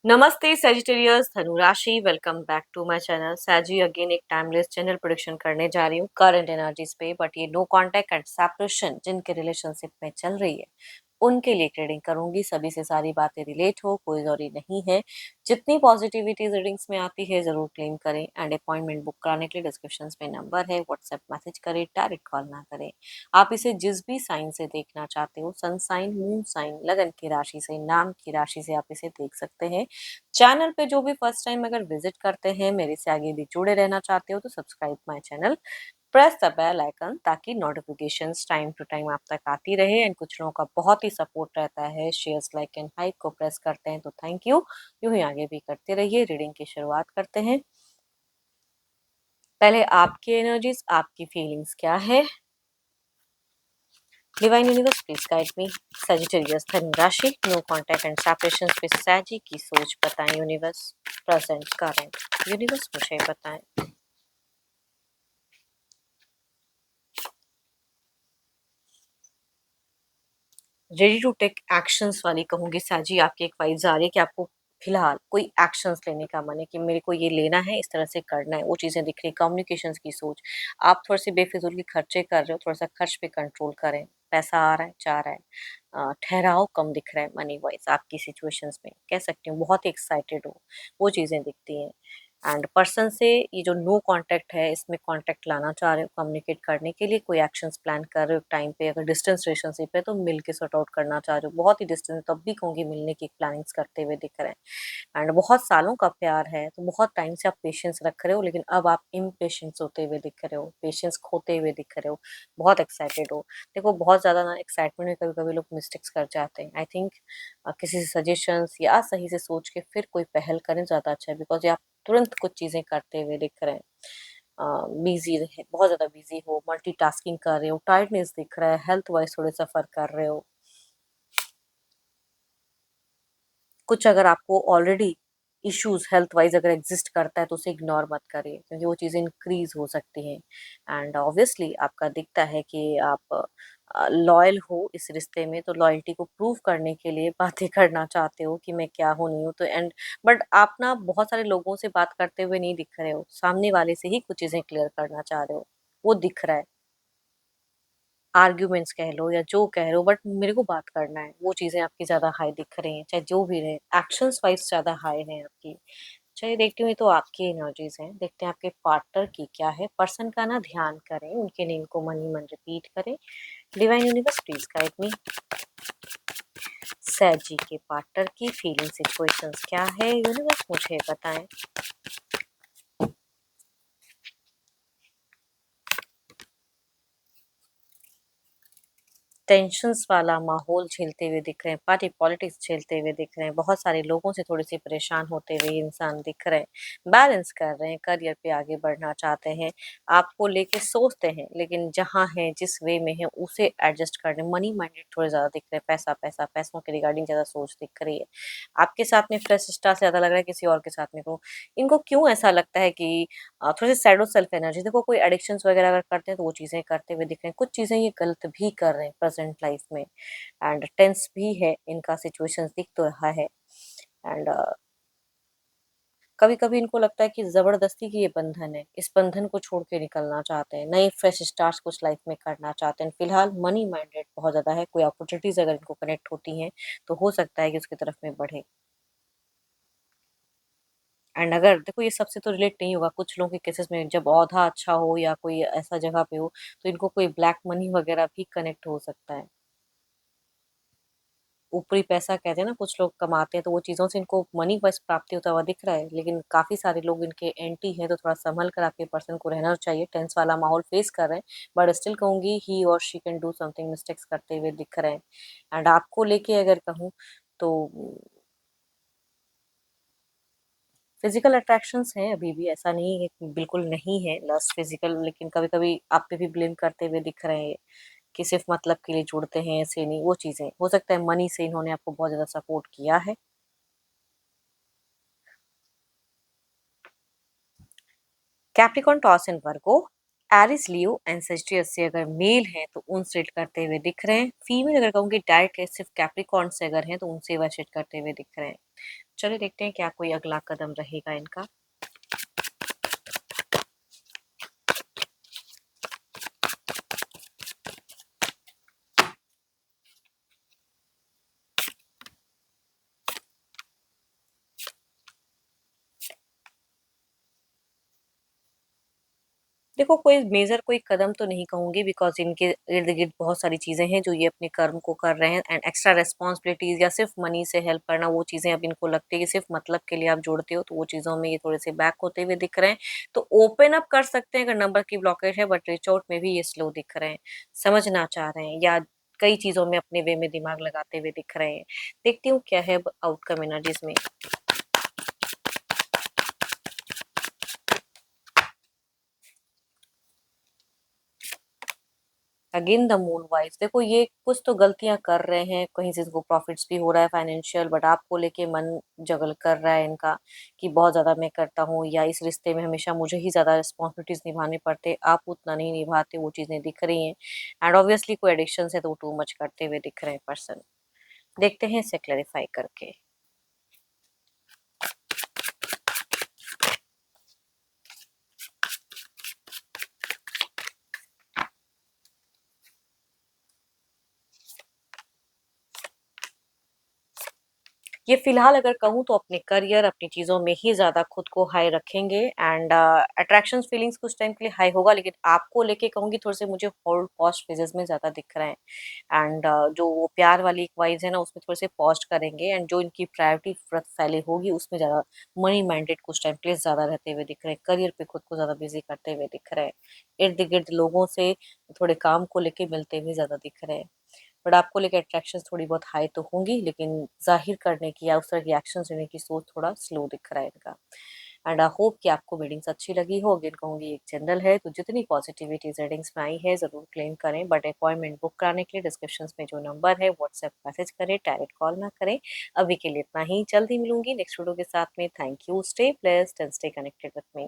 नमस्ते सेजिटेरियस धनु राशि welcome back to my channel Sagi again एक टाइमलेस जनरल प्रेडिक्शन करने जा रही हूँ करंट एनर्जीज पे। बट ये नो कांटेक्ट एंड सेपरेशन जिनके रिलेशनशिप में चल रही है उनके लिए ट्रेडिंग करूंगी। सभी से सारी बातें रिलेट हो, कोई जरूरी नहीं है। जितनी पॉजिटिविटी रीडिंग्स में आती है जरूर क्लेम करें एंड अपॉइंटमेंट बुक कराने के लिए डिस्क्रिप्शन में नंबर है, व्हाट्सएप मैसेज करें, डायरेक्ट कॉल ना करें। आप इसे जिस भी साइन से देखना चाहते हो, सन साइन, मून साइन, लगन की राशि से, नाम की राशि से आप इसे देख सकते हैं। चैनल पे जो भी फर्स्ट टाइम अगर विजिट करते हैं, मेरे से आगे भी जुड़े रहना चाहते हो तो subscribe my channel, press the bell icon ताकि नोटिफिकेशंस टाइम टू टाइम आप तक आती रहे। एंड कुछ लोगों का बहुत ही सपोर्ट रहता है, शेयर्स, लाइक एंड हाइप को प्रेस करते हैं तो थैंक यू। यूं ही आगे भी करते रहिए। रीडिंग की शुरुआत करते हैं। पहले आपकी एनर्जीज, आपकी फीलिंग्स क्या है? Divine universe please guide me. Sagittarius धनु राशि, नो कांटेक्ट एंड सेपरेशन पे सैजी की सोच बताएं। यूनिवर्स प्रेजेंट करंट, यूनिवर्स मुझे बताएं। रेडी टू टेक एक्शंस वाली कहूंगी साजी। आपकी एक वाइब्स आ रही है कि आपको फिलहाल कोई एक्शंस लेने का मन है कि मेरे को ये लेना है, इस तरह से करना है, वो चीजें दिख रही। कम्युनिकेशंस की सोच, आप थोड़े से बेफिजूल के खर्चे कर रहे हो, थोड़ा सा खर्च पे कंट्रोल करें। पैसा आ रहा है, जा रहा है, ठहराव कम दिख रहा है मनी वाइज आपकी सिचुएशंस में, कह सकती हूँ बहुत ही एक्साइटेड हो, वो चीजें दिखती हैं। एंड पर्सन से ये जो नो कांटेक्ट है, इसमें कांटेक्ट लाना चाह रहे हो कम्युनिकेट करने के लिए, कोई एक्शंस प्लान कर रहे हो टाइम पे। अगर डिस्टेंस रिलेशनशिप है तो मिल के सॉर्ट आउट करना चाह रहे हो। बहुत ही डिस्टेंस तब भी कहूँगी मिलने की प्लानिंग्स करते हुए दिख रहे हैं। एंड बहुत सालों का प्यार है तो बहुत टाइम से आप पेशेंस रख रहे हो, लेकिन अब आप इम्पेशेंस होते हुए दिख रहे हो, पेशेंस खोते हुए दिख रहे हो, बहुत एक्साइटेड हो। देखो बहुत ज्यादा ना एक्साइटमेंट में कभी कभी लोग मिस्टेक्स कर जाते हैं। आई थिंक किसी से सजेशंस या सही से सोच के फिर कोई पहल करें ज्यादा अच्छा है, बिकॉज ये आप तुरंत कुछ चीजें करते हुए दिख रहे हैं। बिजी रहे, बहुत ज्यादा बिजी हो, मल्टीटास्किंग कर रहे हो, टायर्डनेस दिख रहा है, हेल्थ वाइज थोड़े सफर कर रहे हो। कुछ अगर आपको ऑलरेडी इश्यूज हेल्थ वाइज अगर एग्जिस्ट करता है तो उसे इग्नोर मत करिए, क्योंकि वो चीज़ें इंक्रीज हो सकती हैं। एंड ऑब्वियसली आपका दिखता है कि आप लॉयल हो इस रिश्ते में, तो लॉयल्टी को प्रूव करने के लिए बातें करना चाहते हो कि मैं क्या हूँ नहीं हूँ तो। एंड बट आप ना बहुत सारे लोगों से बात करते हुए नहीं दिख रहे हो, सामने वाले से ही कुछ चीज़ें क्लियर करना चाह रहे हो, वो दिख रहा है। आर्ग्यूमेंट्स कह लो या जो कह रहे हो, बट मेरे को बात करना है, वो चीजें आपकी ज्यादा हाई दिख रही हैं, चाहे जो भी रहे। एक्शंस वाइज ज्यादा हाई है आपकी। चलिए देखती हूँ, ये तो आपकी एनर्जीज हैं। देखते हैं आपके पार्टनर की क्या है। पर्सन का ना ध्यान करें, उनके नेम को मन ही मन रिपीट करें। Divine universe please guide me. Sagi के पार्टनर की फीलिंग सिचुएशंस क्या है, यूनिवर्स मुझे बताएं। टेंशन्स वाला माहौल झेलते हुए दिख रहे हैं, पार्टी पॉलिटिक्स झेलते हुए दिख रहे हैं, बहुत सारे लोगों से थोड़े से परेशान होते हुए ये इंसान दिख रहे हैं। बैलेंस कर रहे हैं, करियर पे आगे बढ़ना चाहते हैं, आपको लेके सोचते हैं, लेकिन जहाँ है जिस वे में है उसे एडजस्ट करने, मनी माइंडेड थोड़े ज्यादा दिख रहे हैं। पैसा पैसा पैसों के रिगार्डिंग ज्यादा सोच दिख रही है। आपके साथ में फ्रेश स्टार से ज्यादा लग रहा है किसी और के साथ में को। इनको क्यों ऐसा लगता है कि थोड़े से सैडो सेल्फ एनर्जी, देखो कोई एडिक्शंस वगैरह अगर करते हैं तो वो चीजें करते हुए दिख रहे हैं। कुछ चीजें ये गलत भी कर रहे हैं प्रेजेंट लाइफ में, एंड टेंस भी है इनका सिचुएशंस दिख तो रहा है। एंड कभी कभी इनको लगता है कि जबरदस्ती की ये बंधन है, इस बंधन को छोड़ के निकलना चाहते हैं, नए फ्रेश स्टार्ट कुछ लाइफ में करना चाहते हैं। फिलहाल मनी माइंडेड बहुत ज्यादा है, कोई अपॉर्चुनिटीज अगर इनको कनेक्ट होती हैं तो हो सकता है कि उसकी तरफ में बढ़े। एंड अगर देखो ये सबसे तो रिलेट नहीं होगा, कुछ लोगों के केसेस में जब औधा अच्छा हो या कोई ऐसा जगह पे हो तो इनको कोई ब्लैक मनी वगैरह भी कनेक्ट हो सकता है। ऊपरी पैसा कहते हैं ना, कुछ लोग कमाते हैं तो वो चीज़ों से इनको मनी बस प्राप्ति होता हुआ दिख रहा है, लेकिन काफ़ी सारे लोग इनके एंटी हैं, तो थोड़ा संभल कर आपके पर्सन को रहना चाहिए। टेंस वाला माहौल फेस कर रहे हैं, बट स्टिल कहूंगी ही और she can do something, mistakes करते हुए दिख रहे हैं। एंड आपको लेके अगर कहूँ तो फिजिकल अट्रैक्शंस हैं अभी भी, ऐसा नहीं है कि बिल्कुल नहीं है लस्ट फिजिकल, लेकिन कभी कभी आप पे भी ब्लेम करते हुए दिख रहे हैं कि सिर्फ मतलब के लिए जुड़ते हैं, ऐसे नहीं। वो चीजें हो सकता है मनी से इन्होंने आपको बहुत ज्यादा सपोर्ट किया है। Capricorn, Taurus and Virgo, Aries, Leo and Sagittarius से अगर मेल हैं तो उनसे डेट करते हुए दिख रहे हैं। फीमेल अगर कहूँगी डायरेक्ट सिर्फ कैप्रिकॉन से अगर हैं तो उनसे वह डेट करते हुए दिख रहे हैं। चलिए देखते हैं क्या कोई अगला कदम रहेगा इनका। देखो कोई मेजर कोई कदम तो नहीं कहूँगी, बिकॉज़ इनके इर्द-गिर्द बहुत सारी चीज़ें हैं जो ये अपने कर्म को कर रहे हैं, एंड एक्स्ट्रा रिस्पॉन्सिबिलिटीज़ या सिर्फ़ मनी से हेल्प करना, वो चीज़ें अब इनको लगती है कि सिर्फ़ मतलब के लिए आप जोड़ते हो, तो वो चीज़ों में ये थोड़े-से बैक होते हुए दिख रहे हैं। तो ओपन अप कर सकते हैं अगर नंबर की ब्लॉकेज है, बट रीच आउट में भी ये स्लो दिख रहे हैं। समझना चाह रहे हैं या कई चीज़ों में अपने वे में दिमाग लगाते हुए दिख रहे हैं। देखती हूँ क्या है अब आउटकम एनर्जीज़ में। अगेन द मून वाइज देखो ये कुछ तो गलतियां कर रहे हैं, कहीं से इनको प्रॉफिट्स भी हो रहा है फाइनेंशियल, बट आपको लेके मन जगल कर रहा है इनका कि बहुत ज्यादा मैं करता हूँ, या इस रिश्ते में हमेशा मुझे ही ज्यादा रिस्पॉन्सिबिलिटीज निभाने पड़ते, आप उतना नहीं निभाते, वो चीजें दिख रही हैं। एंड ऑब्वियसली कोई एडिक्शन है तो वो टू मच करते हुए दिख रहे हैं पर्सन। देखते हैं इसे क्लैरिफाई करके। ये फिलहाल अगर कहूँ तो अपने करियर, अपनी चीज़ों में ही ज़्यादा खुद को हाई रखेंगे, एंड अट्रैक्शंस फीलिंग्स कुछ टाइम के लिए हाई होगा, लेकिन आपको लेके कहूँगी थोड़े से मुझे होल्ड पॉस्ट फेजेस में ज़्यादा दिख रहे हैं। एंड जो वो प्यार वाली एक वाइज है ना, उसमें थोड़े से पॉस्ट करेंगे, एंड जो इनकी प्रायोरिटी फैले होगी उसमें ज़्यादा मनी माइंडेड कुछ टाइम के लिए ज़्यादा रहते हुए दिख रहे हैं, करियर पे खुद को ज़्यादा बिजी करते हुए दिख रहे हैं, इर्द गिर्द लोगों से थोड़े काम को लेके मिलते हुए ज़्यादा दिख रहे हैं। बट आपको लेके अट्रैक्शंस थोड़ी बहुत हाई तो होंगी, लेकिन ज़ाहिर करने की या उस तरह की एक्शंस लेने की सोच थोड़ा स्लो दिख रहा है इनका। एंड आई होप कि आपको रीडिंग्स अच्छी लगी हो। अगेन कहूँगी एक जनरल है, तो जितनी पॉजिटिविटी रीडिंग्स में आई है ज़रूर क्लेम करें, बट अपॉइंटमेंट बुक कराने के लिए डिस्क्रिप्शन में जो नंबर है व्हाट्सएप मैसेज करें, डायरेक्ट कॉल ना करें। अभी के लिए इतना ही, जल्दी मिलूंगी नेक्स्ट वीडियो के साथ में। Thank you, stay blessed and stay connected with me.